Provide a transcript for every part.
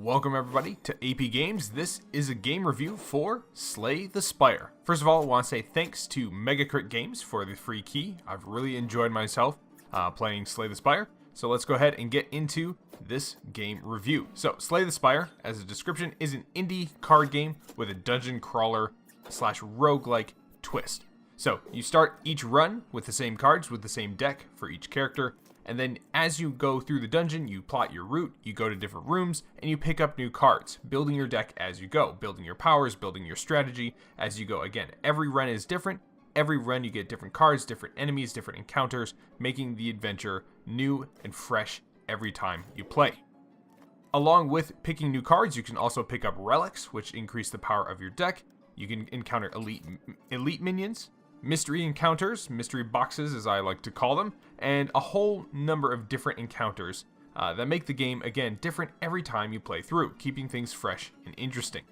Welcome everybody to AP Games. This is a game review for Slay the Spire. First of all, I want to say thanks to Megacrit Games for the free key. I've really enjoyed myself playing Slay the Spire. So let's go ahead and get into this game review. So Slay the Spire, as a description, is an indie card game with a dungeon crawler / roguelike twist. So you start each run with the same cards, with the same deck for each character. And then as you go through the dungeon, you plot your route, you go to different rooms, and you pick up new cards, building your deck as you go, building your powers, building your strategy as you go. Again, every run is different. Every run you get different cards, different enemies, different encounters, making the adventure new and fresh every time you play. Along with picking new cards, you can also pick up relics, which increase the power of your deck. You can encounter elite minions, mystery encounters, mystery boxes as I like to call them, and a whole number of different encounters that make the game, again, different every time you play through, keeping things fresh and interesting.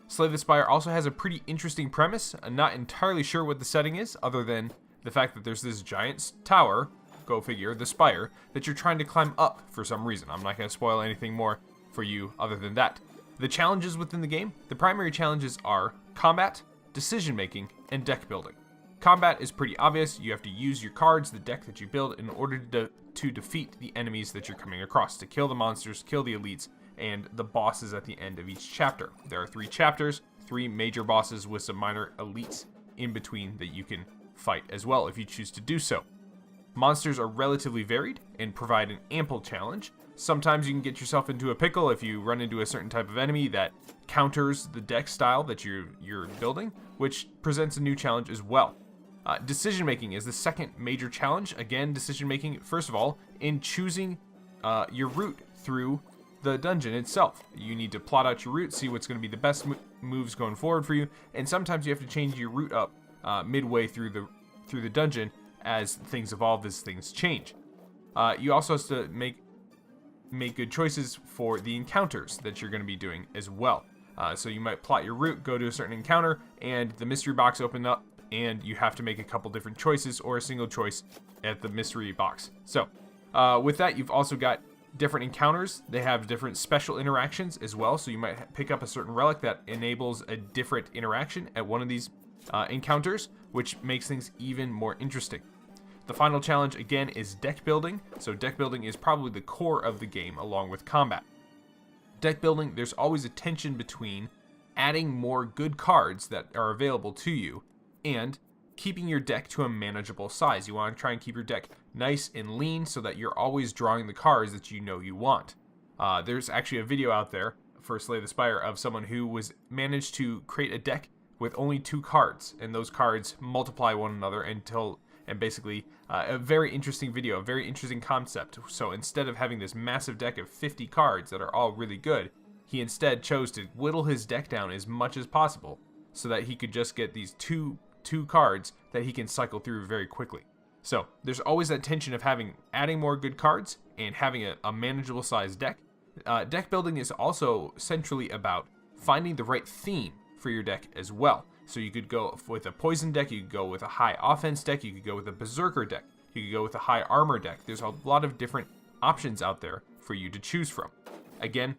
Slay the Spire also has a pretty interesting premise. I'm not entirely sure what the setting is, other than the fact that there's this giant tower, go figure, the spire, that you're trying to climb up for some reason. I'm not going to spoil anything more for you other than that. The challenges within the game, the primary challenges are combat, decision making, and deck building. Combat is pretty obvious. You have to use your cards, the deck that you build, in order to defeat the enemies that you're coming across, to kill the monsters, kill the elites, and the bosses at the end of each chapter. There are 3 chapters, 3 major bosses with some minor elites in between that you can fight as well if you choose to do so. Monsters are relatively varied and provide an ample challenge. Sometimes you can get yourself into a pickle if you run into a certain type of enemy that counters the deck style that you're building, which presents a new challenge as well. Decision making is the second major challenge. Again, decision making, first of all, in choosing your route through the dungeon itself. You need to plot out your route, see what's going to be the best moves going forward for you, and sometimes you have to change your route up midway through the dungeon as things evolve, as things change. You also have to make good choices for the encounters that you're going to be doing as well. So you might plot your route, go to a certain encounter, and the mystery box open up, and you have to make a couple different choices or a single choice at the mystery box. So with that, you've also got different encounters. They have different special interactions as well. So you might pick up a certain relic that enables a different interaction at one of these encounters, which makes things even more interesting. The final challenge, again, is deck building. So deck building is probably the core of the game along with combat. Deck building, there's always a tension between adding more good cards that are available to you and keeping your deck to a manageable size. You want to try and keep your deck nice and lean so that you're always drawing the cards that you know you want. There's actually a video out there for Slay the Spire of someone who managed to create a deck with only 2 cards, and those cards multiply one another and basically a very interesting video, a very interesting concept. So instead of having this massive deck of 50 cards that are all really good, he instead chose to whittle his deck down as much as possible so that he could just get these two cards that he can cycle through very quickly. So there's always that tension of adding more good cards and having a manageable size deck. Deck building is also centrally about finding the right theme for your deck as well. So you could go with a poison deck, you could go with a high offense deck, you could go with a berserker deck, you could go with a high armor deck. There's a lot of different options out there for you to choose from. Again,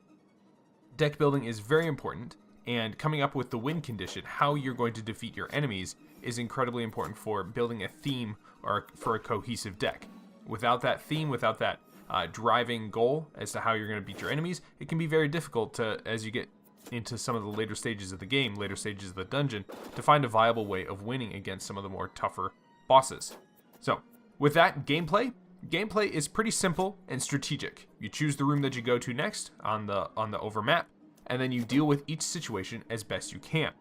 deck building is very important, and coming up with the win condition, how you're going to defeat your enemies, is incredibly important for building a theme or for a cohesive deck. Without that theme, without that driving goal as to how you're going to beat your enemies, it can be very difficult to, as you get into some of the later stages of the game, later stages of the dungeon, to find a viable way of winning against some of the more tougher bosses. So, with that, gameplay is pretty simple and strategic. You choose the room that you go to next on the over map, and then you deal with each situation as best you can.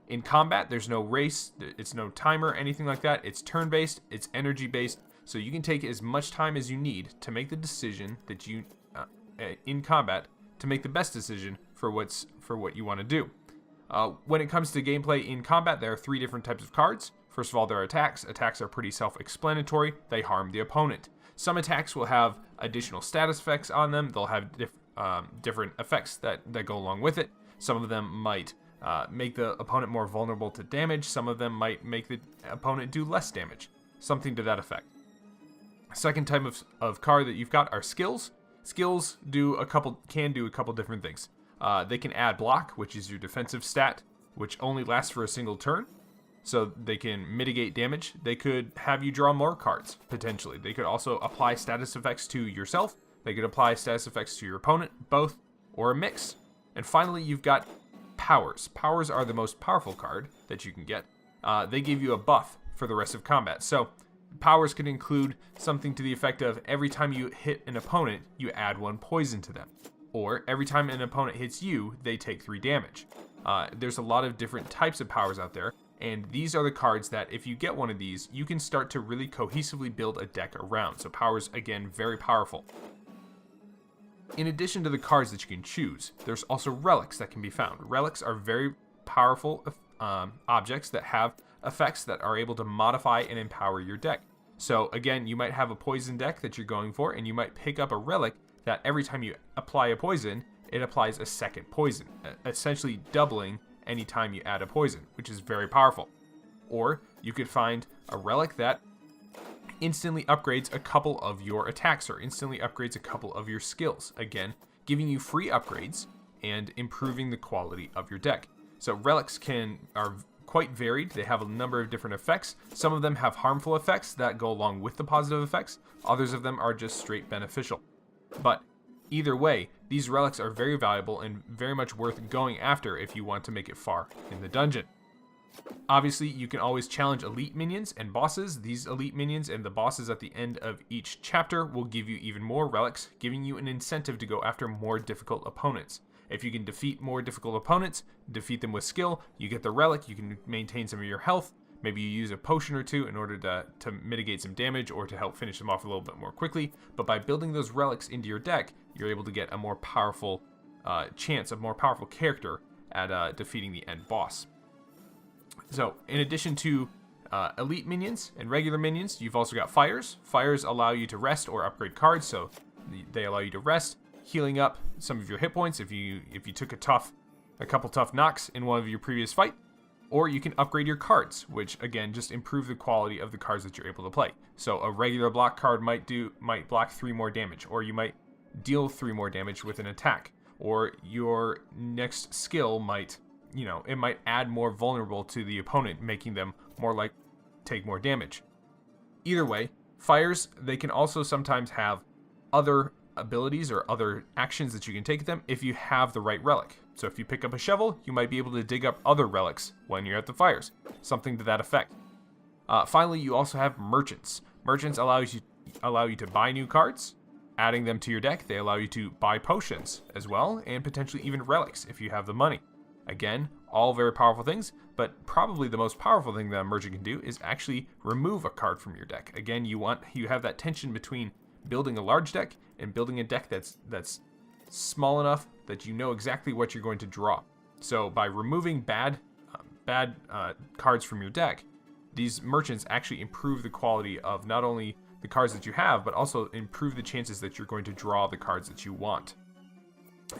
In combat, there's no race, it's no timer, anything like that. It's turn-based, it's energy-based, so you can take as much time as you need to make the decision that you, in combat, to make the best decision for what you want to do. When it comes to gameplay in combat, there are 3 different types of cards. First of all, there are attacks. Attacks are pretty self-explanatory. They harm the opponent. Some attacks will have additional status effects on them. They'll have different effects that go along with it. Some of them might make the opponent more vulnerable to damage. Some of them might make the opponent do less damage. Something to that effect. Second type of card that you've got are skills. Skills can do a couple different things. They can add block, which is your defensive stat, which only lasts for a single turn. So they can mitigate damage. They could have you draw more cards, potentially. They could also apply status effects to yourself. They could apply status effects to your opponent, both, or a mix. And finally, you've got powers. Powers are the most powerful card that you can get. They give you a buff for the rest of combat. So powers can include something to the effect of every time you hit an opponent, you add 1 poison to them. Or every time an opponent hits you, they take 3 damage. There's a lot of different types of powers out there. And these are the cards that if you get one of these, you can start to really cohesively build a deck around. So powers, again, very powerful. In addition to the cards that you can choose, there's also relics that can be found. Relics are very powerful objects that have effects that are able to modify and empower your deck. So again, you might have a poison deck that you're going for, and you might pick up a relic that every time you apply a poison, it applies a second poison, essentially doubling any time you add a poison, which is very powerful. Or you could find a relic that instantly upgrades a couple of your attacks or instantly upgrades a couple of your skills, again giving you free upgrades and improving the quality of your deck. So relics are quite varied. They have a number of different effects. Some of them have harmful effects that go along with the positive effects. Others of them are just straight beneficial. But either way, these relics are very valuable and very much worth going after if you want to make it far in the dungeon. Obviously, you can always challenge elite minions and bosses. These elite minions and the bosses at the end of each chapter will give you even more relics, giving you an incentive to go after more difficult opponents. If you can defeat more difficult opponents, defeat them with skill, you get the relic, you can maintain some of your health. Maybe you use a potion or two in order to mitigate some damage or to help finish them off a little bit more quickly. But by building those relics into your deck, you're able to get a more powerful chance, a more powerful character at defeating the end boss. So, in addition to elite minions and regular minions, you've also got fires. Fires allow you to rest or upgrade cards, so they allow you to rest, healing up some of your hit points if you took a couple tough knocks in one of your previous fight. Or you can upgrade your cards, which again just improve the quality of the cards that you're able to play. So a regular block card might block 3 more damage, or you might deal 3 more damage with an attack, or your next skill might, it might add more vulnerable to the opponent, making them more like take more damage. Either way, fires, they can also sometimes have other abilities or other actions that you can take them if you have the right relic. So if you pick up a shovel, you might be able to dig up other relics when you're at the fires, something to that effect. Finally, you also have merchants. Merchants allow you to buy new cards, adding them to your deck. They allow you to buy potions as well, and potentially even relics if you have the money. Again, all very powerful things, but probably the most powerful thing that a merchant can do is actually remove a card from your deck. Again, you have that tension between building a large deck and building a deck that's small enough that you know exactly what you're going to draw. So by removing bad cards from your deck, these merchants actually improve the quality of not only the cards that you have, but also improve the chances that you're going to draw the cards that you want.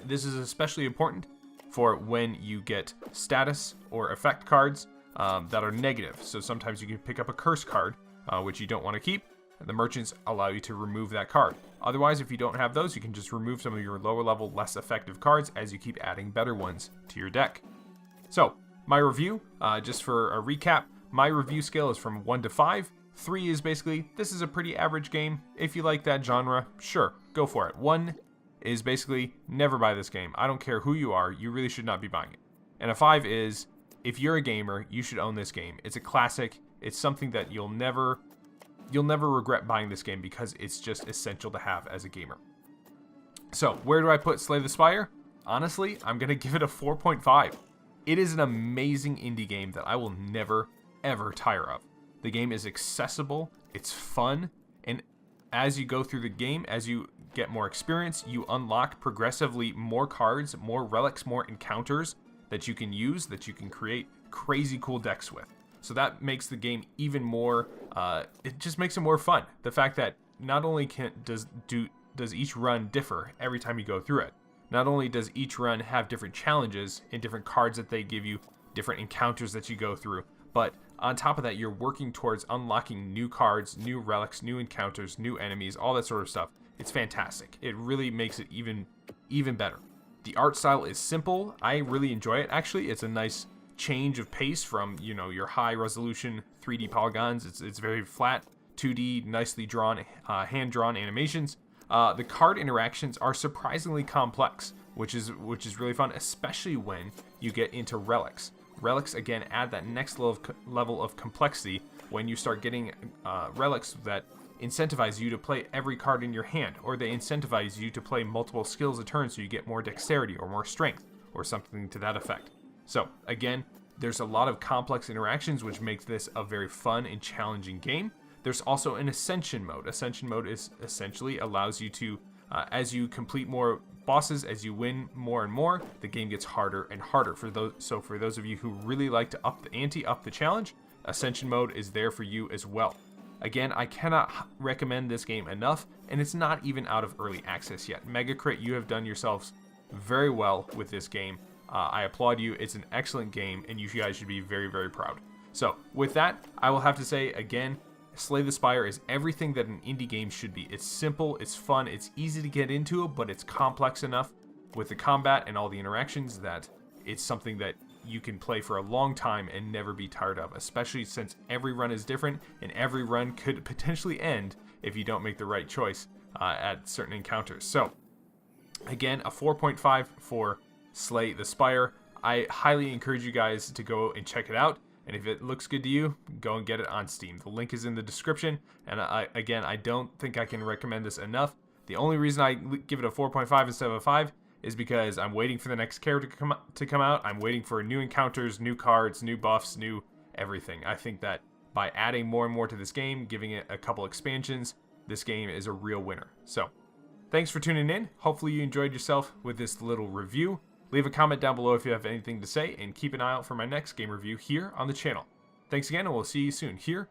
This is especially important for when you get status or effect cards that are negative. So sometimes you can pick up a curse card, which you don't want to keep. The merchants allow you to remove that card. Otherwise, if you don't have those, you can just remove some of your lower level, less effective cards as you keep adding better ones to your deck. So, my review, just for a recap, my review scale is from 1 to 5. 3 is basically, this is a pretty average game. If you like that genre, sure, go for it. 1 is basically, never buy this game. I don't care who you are, you really should not be buying it. And a 5 is, if you're a gamer, you should own this game. It's a classic. It's something that you'll never regret buying this game because it's just essential to have as a gamer. So, where do I put Slay the Spire? Honestly, I'm going to give it a 4.5. It is an amazing indie game that I will never, ever tire of. The game is accessible, it's fun, and as you go through the game, as you get more experience, you unlock progressively more cards, more relics, more encounters that you can use, that you can create crazy cool decks with. So that makes the game even more, it just makes it more fun. The fact that not only does each run differ every time you go through it, not only does each run have different challenges and different cards that they give you, different encounters that you go through, but on top of that, you're working towards unlocking new cards, new relics, new encounters, new enemies, all that sort of stuff. It's fantastic. It really makes it even better. The art style is simple. I really enjoy it, actually. It's a nice change of pace from, you know, your high resolution 3D polygons. It's very flat, 2D, nicely drawn, hand-drawn animations. The card interactions are surprisingly complex, which is really fun, especially when you get into relics. Relics, again, add that next level of complexity when you start getting relics that incentivize you to play every card in your hand, or they incentivize you to play multiple skills a turn so you get more dexterity or more strength, or something to that effect. So, again, there's a lot of complex interactions, which makes this a very fun and challenging game. There's also an Ascension mode. Ascension mode is essentially allows you to, as you complete more bosses, as you win more and more, the game gets harder and harder. For those of you who really like to up the ante, up the challenge, Ascension mode is there for you as well. Again, I cannot recommend this game enough, and it's not even out of early access yet. Megacrit, you have done yourselves very well with this game. I applaud you. It's an excellent game, and you guys should be very, very proud. So, with that, I will have to say, again, Slay the Spire is everything that an indie game should be. It's simple, it's fun, it's easy to get into, but it's complex enough with the combat and all the interactions that it's something that you can play for a long time and never be tired of, especially since every run is different and every run could potentially end if you don't make the right choice at certain encounters. So, again, a 4.5 for Slay the Spire. I highly encourage you guys to go and check it out. And if it looks good to you, go and get it on Steam. The link is in the description. And again, I don't think I can recommend this enough. The only reason I give it a 4.5 instead of a 5 is because I'm waiting for the next character to come out. I'm waiting for new encounters, new cards, new buffs, new everything. I think that by adding more and more to this game, giving it a couple expansions, this game is a real winner. So, thanks for tuning in. Hopefully you enjoyed yourself with this little review. Leave a comment down below if you have anything to say, and keep an eye out for my next game review here on the channel. Thanks again, and we'll see you soon here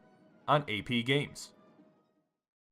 on AP Games.